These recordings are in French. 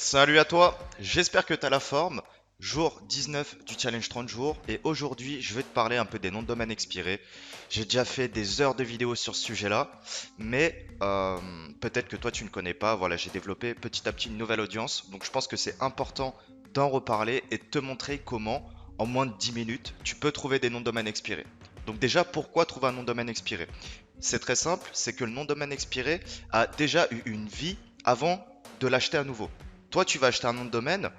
Salut à toi, j'espère que tu as la forme. Jour 19 du challenge 30 jours et aujourd'hui je vais te parler un peu des noms de domaine expirés. J'ai déjà fait des heures de vidéos sur ce sujet-là, mais peut-être que toi tu ne connais pas. Voilà, j'ai développé petit à petit une nouvelle audience, donc je pense que c'est important d'en reparler et de te montrer comment, en moins de 10 minutes, tu peux trouver des noms de domaine expirés. Donc déjà, pourquoi trouver un nom de domaine expiré? C'est très simple, c'est que le nom de domaine expiré a déjà eu une vie avant de l'acheter à nouveau. Toi, tu vas acheter un nom de domaine,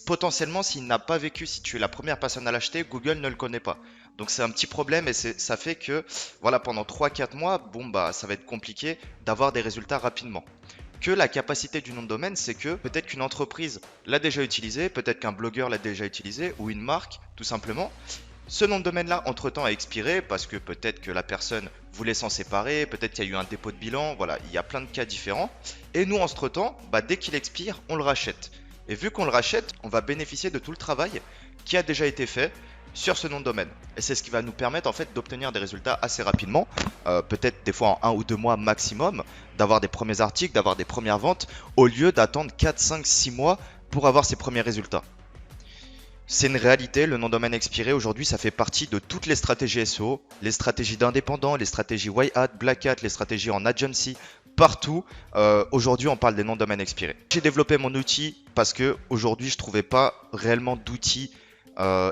potentiellement, s'il n'a pas vécu, si tu es la première personne à l'acheter, Google ne le connaît pas. Donc c'est un petit problème et ça fait que voilà, pendant 3 4 mois, bon bah ça va être compliqué d'avoir des résultats rapidement. Que la capacité du nom de domaine, c'est que peut-être qu'une entreprise l'a déjà utilisé, peut-être qu'un blogueur l'a déjà utilisé, ou une marque, tout simplement. Ce nom de domaine-là, entre-temps, a expiré parce que peut-être que la personne voulait s'en séparer, peut-être qu'il y a eu un dépôt de bilan, voilà, il y a plein de cas différents. Et nous, entre-temps, bah, dès qu'il expire, on le rachète. Et vu qu'on le rachète, on va bénéficier de tout le travail qui a déjà été fait sur ce nom de domaine. Et c'est ce qui va nous permettre en fait d'obtenir des résultats assez rapidement, peut-être des fois en 1 ou 2 mois maximum, d'avoir des premiers articles, d'avoir des premières ventes, au lieu d'attendre 4, 5, 6 mois pour avoir ces premiers résultats. C'est une réalité, le nom de domaine expiré aujourd'hui, ça fait partie de toutes les stratégies SEO, les stratégies d'indépendants, les stratégies white hat, black hat, les stratégies en agency, partout. Aujourd'hui, on parle des noms de domaine expirés. J'ai développé mon outil parce que aujourd'hui, je trouvais pas réellement d'outils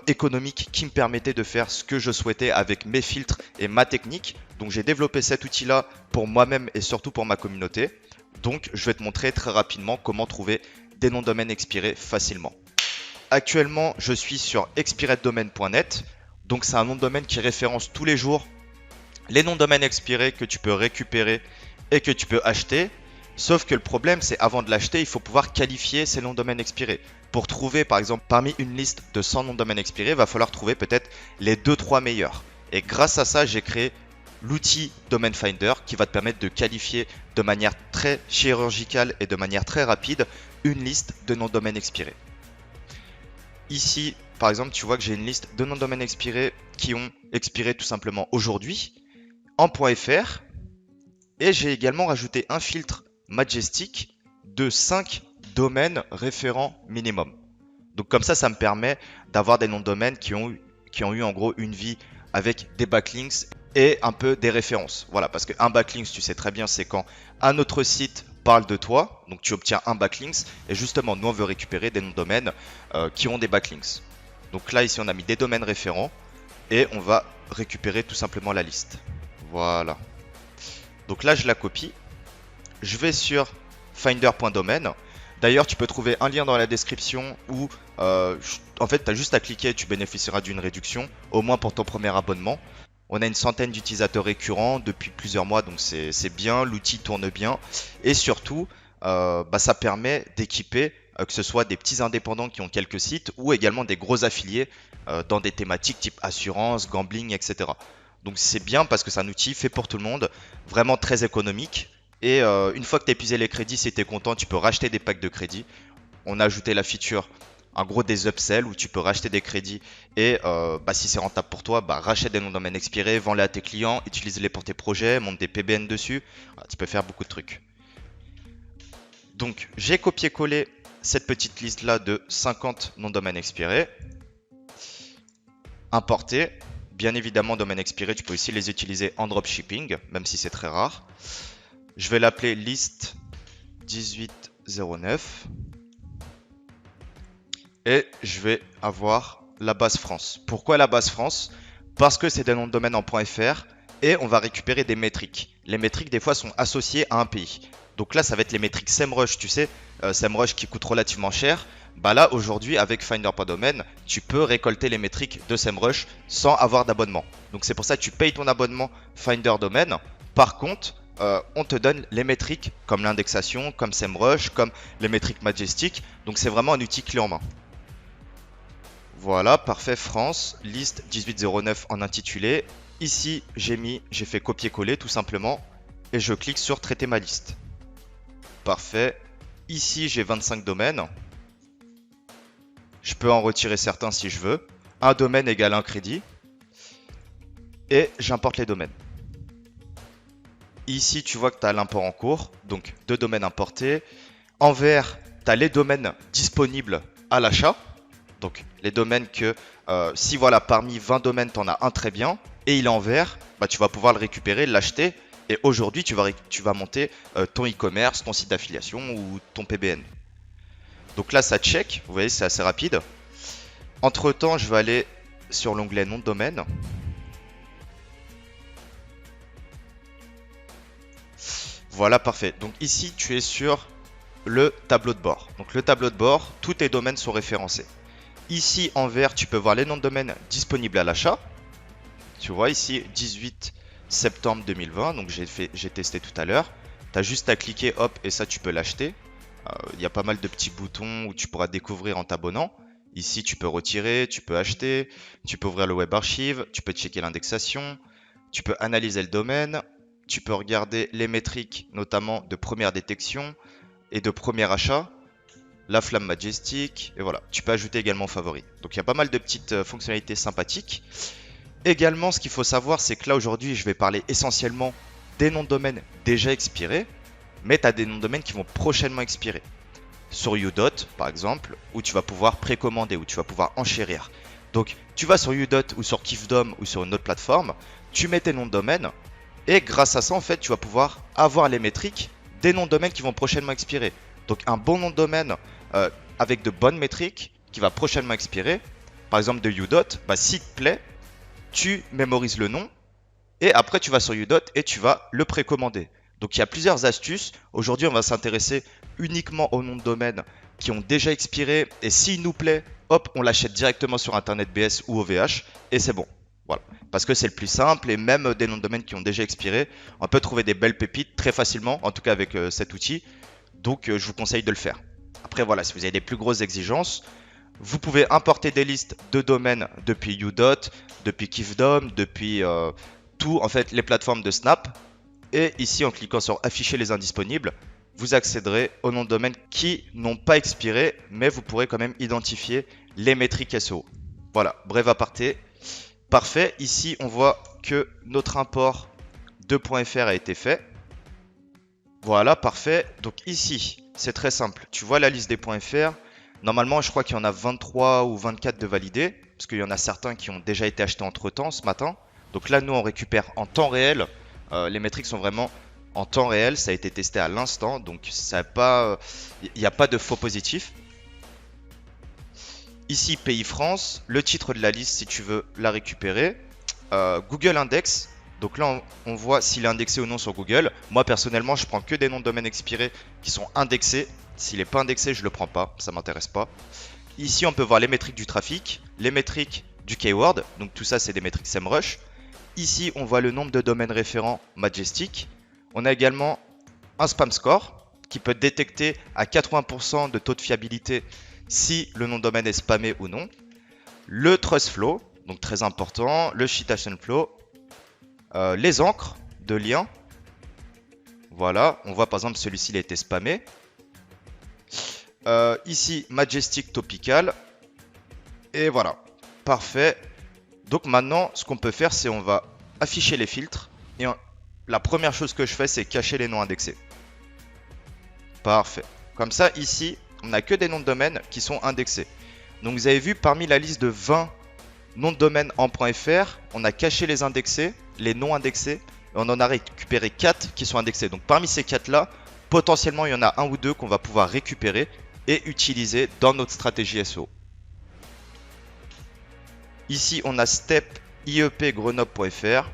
économiques qui me permettaient de faire ce que je souhaitais avec mes filtres et ma technique. Donc, j'ai développé cet outil-là pour moi-même et surtout pour ma communauté. Donc, je vais te montrer très rapidement comment trouver des noms de domaine expirés facilement. Actuellement, je suis sur expireddomaine.net. Donc, c'est un nom de domaine qui référence tous les jours les noms de domaine expirés que tu peux récupérer et que tu peux acheter. Sauf que le problème, c'est avant de l'acheter, il faut pouvoir qualifier ces noms de domaine expirés. Pour trouver, par exemple, parmi une liste de 100 noms de domaine expirés, il va falloir trouver peut-être les 2-3 meilleurs. Et grâce à ça, j'ai créé l'outil Domain Finder qui va te permettre de qualifier de manière très chirurgicale et de manière très rapide une liste de noms de domaine expirés. Ici, par exemple, tu vois que j'ai une liste de noms de domaine expirés qui ont expiré tout simplement aujourd'hui en .fr et j'ai également rajouté un filtre Majestic de 5 domaines référents minimum. Donc comme ça me permet d'avoir des noms de domaine qui ont eu en gros une vie avec des backlinks et un peu des références. Voilà, parce qu'un backlink, tu sais très bien, c'est quand un autre site parle de toi, donc tu obtiens un backlink, et justement, nous on veut récupérer des noms de domaine qui ont des backlinks. Donc là, ici, on a mis des domaines référents, et on va récupérer tout simplement la liste. Voilà. Donc là, je la copie. Je vais sur finder.domain. D'ailleurs, tu peux trouver un lien dans la description où, en fait, tu as juste à cliquer et tu bénéficieras d'une réduction, au moins pour ton premier abonnement. On a une centaine d'utilisateurs récurrents depuis plusieurs mois, donc c'est bien, l'outil tourne bien. Et surtout, ça permet d'équiper, que ce soit des petits indépendants qui ont quelques sites ou également des gros affiliés dans des thématiques type assurance, gambling, etc. Donc c'est bien parce que c'est un outil fait pour tout le monde, vraiment très économique. Et une fois que tu as épuisé les crédits, si tu es content, tu peux racheter des packs de crédits. On a ajouté la feature, en gros des upsells où tu peux racheter des crédits et si c'est rentable pour toi, rachète des noms de domaine expirés, vends-les à tes clients, utilise-les pour tes projets, monte des PBN dessus. Voilà, tu peux faire beaucoup de trucs. Donc j'ai copié-collé cette petite liste là de 50 noms de domaine expirés. Importé. Bien évidemment, domaine expiré, tu peux aussi les utiliser en dropshipping, même si c'est très rare. Je vais l'appeler liste 1809. Et je vais avoir la base France. Pourquoi la base France? Parce que c'est des noms de domaine en .fr et on va récupérer des métriques. Les métriques, des fois, sont associées à un pays. Donc là, ça va être les métriques SEMrush, tu sais, SEMrush qui coûte relativement cher. Là, aujourd'hui, avec Finder.domain, tu peux récolter les métriques de SEMrush sans avoir d'abonnement. Donc c'est pour ça que tu payes ton abonnement Finder Domain. Par contre, on te donne les métriques comme l'indexation, comme SEMrush, comme les métriques Majestic. Donc c'est vraiment un outil clé en main. Voilà, parfait, France, liste 1809 en intitulé. Ici, j'ai fait copier-coller tout simplement et je clique sur traiter ma liste. Parfait. Ici, j'ai 25 domaines. Je peux en retirer certains si je veux. Un domaine égale un crédit. Et j'importe les domaines. Ici, tu vois que tu as l'import en cours, donc 2 domaines importés. En vert, tu as les domaines disponibles à l'achat. Donc les domaines que si voilà parmi 20 domaines tu en as un très bien et il est en vert, bah, tu vas pouvoir le récupérer, l'acheter et aujourd'hui tu vas monter ton e-commerce, ton site d'affiliation ou ton PBN. Donc là ça check, vous voyez c'est assez rapide. Entre temps je vais aller sur l'onglet nom de domaine. Voilà parfait. Donc ici tu es sur le tableau de bord. Donc le tableau de bord, tous tes domaines sont référencés. Ici en vert, tu peux voir les noms de domaine disponibles à l'achat. Tu vois ici 18 septembre 2020, donc j'ai testé tout à l'heure. Tu as juste à cliquer, hop, et ça tu peux l'acheter. Il y a pas mal de petits boutons où tu pourras découvrir en t'abonnant. Ici tu peux retirer, tu peux acheter, tu peux ouvrir le web archive, tu peux checker l'indexation, tu peux analyser le domaine, tu peux regarder les métriques notamment de première détection et de premier achat. La flamme majestique, et voilà, tu peux ajouter également favori. Donc il y a pas mal de petites fonctionnalités sympathiques. Également, ce qu'il faut savoir, c'est que là aujourd'hui, je vais parler essentiellement des noms de domaine déjà expirés, mais tu as des noms de domaine qui vont prochainement expirer. Sur Udot, par exemple, où tu vas pouvoir précommander, où tu vas pouvoir enchérir. Donc tu vas sur Udot ou sur Kifdom ou sur une autre plateforme, tu mets tes noms de domaine, et grâce à ça, en fait, tu vas pouvoir avoir les métriques des noms de domaine qui vont prochainement expirer. Donc un bon nom de domaine avec de bonnes métriques qui va prochainement expirer. Par exemple de Udot, bah, s'il te plaît, tu mémorises le nom et après tu vas sur Udot et tu vas le précommander. Donc il y a plusieurs astuces. Aujourd'hui on va s'intéresser uniquement aux noms de domaine qui ont déjà expiré et s'il nous plaît, hop, on l'achète directement sur Internet BS ou OVH et c'est bon. Voilà, parce que c'est le plus simple et même des noms de domaine qui ont déjà expiré, on peut trouver des belles pépites très facilement, en tout cas avec cet outil. Donc je vous conseille de le faire. Après voilà, si vous avez des plus grosses exigences, vous pouvez importer des listes de domaines depuis Udot, depuis Kifdom, depuis tout en fait les plateformes de Snap. Et ici en cliquant sur afficher les indisponibles, vous accéderez aux noms de domaines qui n'ont pas expiré, mais vous pourrez quand même identifier les métriques SEO. Voilà, bref aparté. Parfait, ici on voit que notre import de .fr a été fait. Voilà, parfait. Donc ici, c'est très simple. Tu vois la liste des .fr. Normalement, je crois qu'il y en a 23 ou 24 de validés, parce qu'il y en a certains qui ont déjà été achetés entre-temps ce matin. Donc là, nous, on récupère en temps réel. Les métriques sont vraiment en temps réel. Ça a été testé à l'instant, donc il n'y a pas de faux positifs. Ici, pays France, le titre de la liste si tu veux la récupérer. Google Index. Donc là, on voit s'il est indexé ou non sur Google. Moi, personnellement, je prends que des noms de domaine expirés qui sont indexés. S'il n'est pas indexé, je ne le prends pas. Ça ne m'intéresse pas. Ici, on peut voir les métriques du trafic, les métriques du keyword. Donc tout ça, c'est des métriques SEMrush. Ici, on voit le nombre de domaines référents Majestic. On a également un spam score qui peut détecter à 80% de taux de fiabilité si le nom de domaine est spammé ou non. Le trust flow, donc très important. Le citation flow. Les encres de liens. Voilà, on voit par exemple celui-ci il a été spammé. Ici, Majestic Topical. Et voilà, parfait. Donc maintenant, ce qu'on peut faire, c'est on va afficher les filtres. Et la première chose que je fais, c'est cacher les noms indexés. Parfait. Comme ça, ici, on n'a que des noms de domaine qui sont indexés. Donc vous avez vu, parmi la liste de 20 noms de domaine en .fr, on a caché les indexés, les non indexés. Et on en a récupéré 4 qui sont indexés. Donc parmi ces 4 là, potentiellement il y en a un ou deux qu'on va pouvoir récupérer et utiliser dans notre stratégie SEO. Ici on a step IEP Grenoble.fr.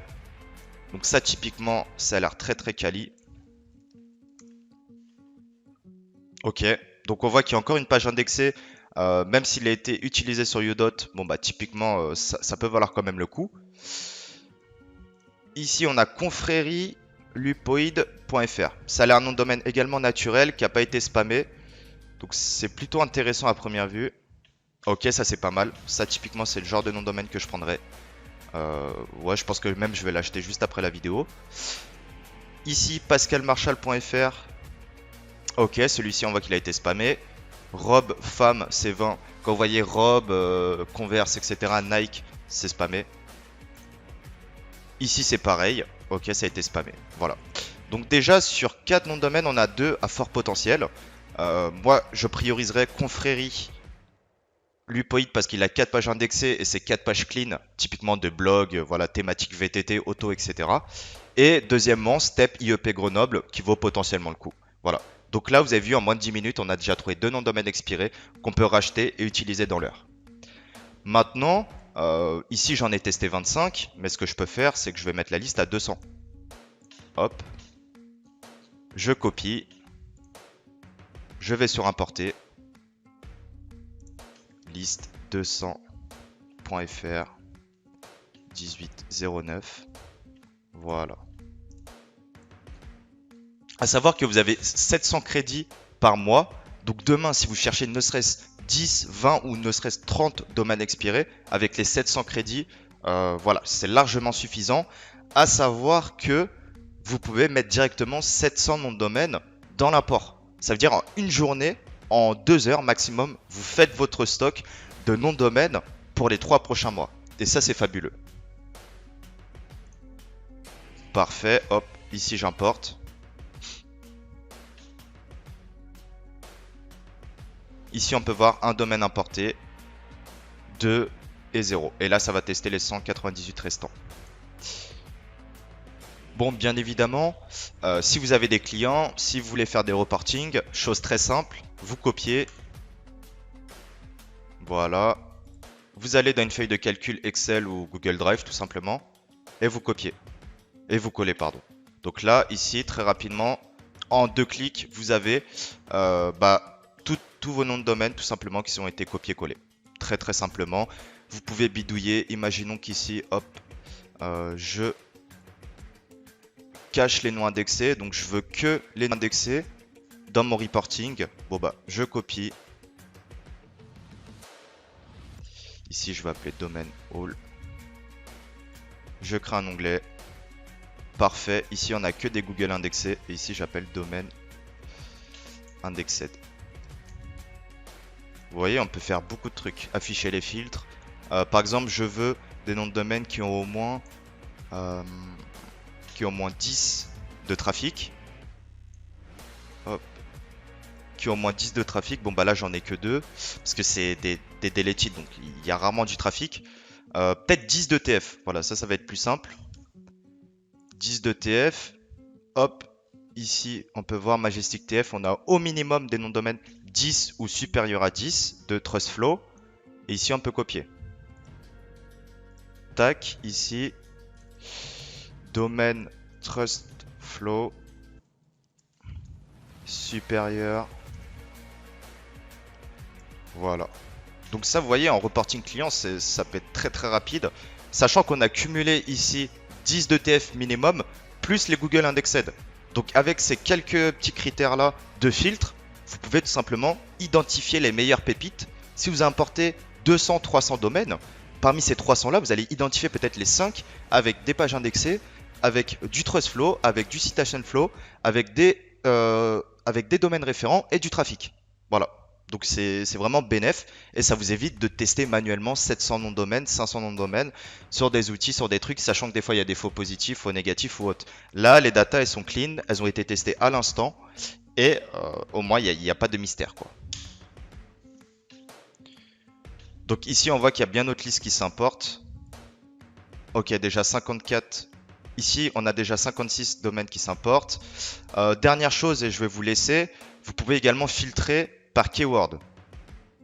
Donc ça typiquement ça a l'air très très quali. Ok, donc on voit qu'il y a encore une page indexée. Même s'il a été utilisé sur Udot, bon bah typiquement ça peut valoir quand même le coup. Ici on a confrérie-lupoid.fr. Ça a l'air un nom de domaine également naturel qui n'a pas été spammé. Donc c'est plutôt intéressant à première vue. Ok, ça c'est pas mal. Ça typiquement c'est le genre de nom de domaine que je prendrais. Ouais, je pense que même je vais l'acheter juste après la vidéo. Ici pascalmarshall.fr. Ok, celui-ci on voit qu'il a été spammé. Robe, femme, c'est 20. Quand vous voyez robe, Converse, etc. Nike, c'est spammé. Ici c'est pareil. Ok, ça a été spammé. Voilà. Donc déjà sur 4 noms de domaine, on a 2 à fort potentiel. Moi, je prioriserais Confrérie Lupoïd parce qu'il a 4 pages indexées et c'est 4 pages clean, typiquement de blog, voilà, thématique VTT, auto, etc. Et deuxièmement, Step IEP Grenoble qui vaut potentiellement le coup. Voilà. Donc là, vous avez vu, en moins de 10 minutes, on a déjà trouvé 2 noms de domaine expirés qu'on peut racheter et utiliser dans l'heure. Maintenant, ici j'en ai testé 25, mais ce que je peux faire, c'est que je vais mettre la liste à 200. Hop. Je copie. Je vais sur importer. Liste 200.fr 1809. Voilà. À savoir que vous avez 700 crédits par mois. Donc demain, si vous cherchez ne serait-ce 10, 20 ou ne serait-ce 30 domaines expirés, avec les 700 crédits, voilà, c'est largement suffisant. À savoir que vous pouvez mettre directement 700 noms de domaine dans l'apport. Ça veut dire en une journée, en 2 heures maximum, vous faites votre stock de noms de domaine pour les 3 prochains mois. Et ça, c'est fabuleux. Parfait, hop, ici j'importe. Ici, on peut voir un domaine importé, 2 et 0. Et là, ça va tester les 198 restants. Bon, bien évidemment, si vous avez des clients, si vous voulez faire des reporting, chose très simple, vous copiez. Voilà. Vous allez dans une feuille de calcul Excel ou Google Drive tout simplement. Et vous copiez. Et vous collez, pardon. Donc là, ici, très rapidement, en 2 clics, vous avez tous vos noms de domaine tout simplement qui ont été copiés-collés. Très très simplement. Vous pouvez bidouiller. Imaginons qu'ici, hop, je cache les noms indexés. Donc je veux que les noms indexés dans mon reporting. Bon bah, je copie. Ici, je vais appeler domaine all. Je crée un onglet. Parfait. Ici, on n'a que des Google indexés. Et ici, j'appelle domaine indexed. Vous voyez, on peut faire beaucoup de trucs. Afficher les filtres. Par exemple, je veux des noms de domaine qui ont au moins 10 de trafic. Hop. Qui ont au moins 10 de trafic. Bon, bah là, j'en ai que 2. Parce que c'est des deleted. Donc, il y a rarement du trafic. Peut-être 10 de TF. Voilà, ça va être plus simple. 10 de TF. Hop. Ici, on peut voir Majestic TF. On a au minimum des noms de domaine 10 ou supérieur à 10 de TrustFlow. Et ici, on peut copier. Tac, ici. Domaine TrustFlow. Supérieur. Voilà. Donc ça, vous voyez, en reporting client, ça peut être très très rapide. Sachant qu'on a cumulé ici 10 de TF minimum, plus les Google Indexed. Donc avec ces quelques petits critères-là de filtre, vous pouvez tout simplement identifier les meilleures pépites. Si vous importez 200, 300 domaines, parmi ces 300-là, vous allez identifier peut-être les 5 avec des pages indexées, avec du TrustFlow, avec du Citation Flow, avec des domaines référents et du trafic. Voilà. Donc c'est vraiment bénéf et ça vous évite de tester manuellement 700 noms de domaine, 500 noms de domaine sur des outils, sur des trucs, sachant que des fois il y a des faux positifs, faux négatifs ou autres. Là, les datas elles sont clean, elles ont été testées à l'instant et au moins il n'y a pas de mystère quoi. Donc ici on voit qu'il y a bien notre liste qui s'importe. Ok, déjà 54. Ici on a déjà 56 domaines qui s'importent. Dernière chose et je vais vous laisser, vous pouvez également filtrer par keyword.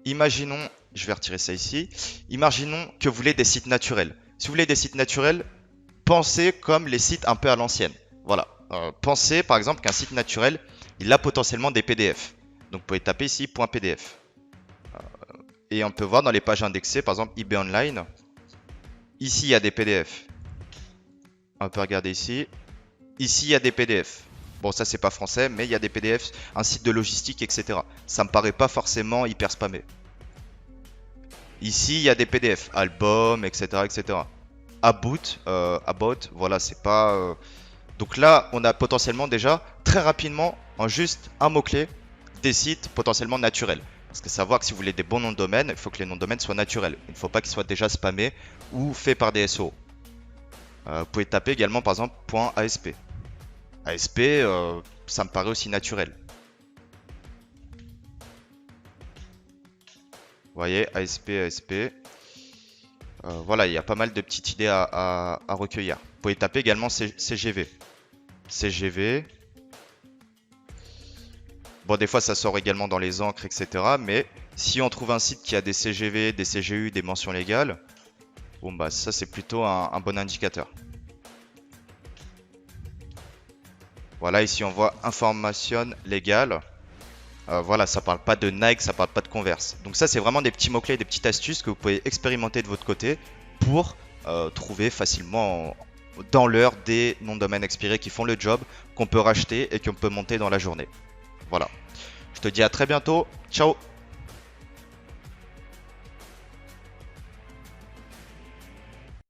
Imaginons, je vais retirer ça ici, imaginons que vous voulez des sites naturels. Si vous voulez des sites naturels, pensez comme les sites un peu à l'ancienne. Voilà, pensez par exemple qu'un site naturel, il a potentiellement des PDF. Donc vous pouvez taper ici .pdf. Et on peut voir dans les pages indexées, par exemple eBay Online, ici il y a des PDF. On peut regarder ici, ici il y a des PDF. Bon, ça c'est pas français, mais il y a des PDF, un site de logistique, etc. Ça me paraît pas forcément hyper spammé. Ici, il y a des PDF, albums, etc., etc. About, voilà, c'est pas. Donc là, on a potentiellement déjà très rapidement, en juste un mot-clé, des sites potentiellement naturels. Parce que savoir que si vous voulez des bons noms de domaine, il faut que les noms de domaine soient naturels. Il ne faut pas qu'ils soient déjà spammés ou faits par des SEO. Vous pouvez taper également par exemple .asp. ASP, ça me paraît aussi naturel. voyez, ASP, ASP. Voilà, il y a pas mal de petites idées à recueillir. Vous pouvez taper également CGV. CGV. Bon, des fois, ça sort également dans les encres, etc. Mais si on trouve un site qui a des CGV, des CGU, des mentions légales, bon, bah, ça, c'est plutôt un bon indicateur. Voilà, ici, on voit information légale. Voilà, ça parle pas de Nike, ça parle pas de Converse. Donc ça, c'est vraiment des petits mots-clés, des petites astuces que vous pouvez expérimenter de votre côté pour trouver facilement dans l'heure des noms de domaine expirés qui font le job, qu'on peut racheter et qu'on peut monter dans la journée. Voilà. Je te dis à très bientôt. Ciao!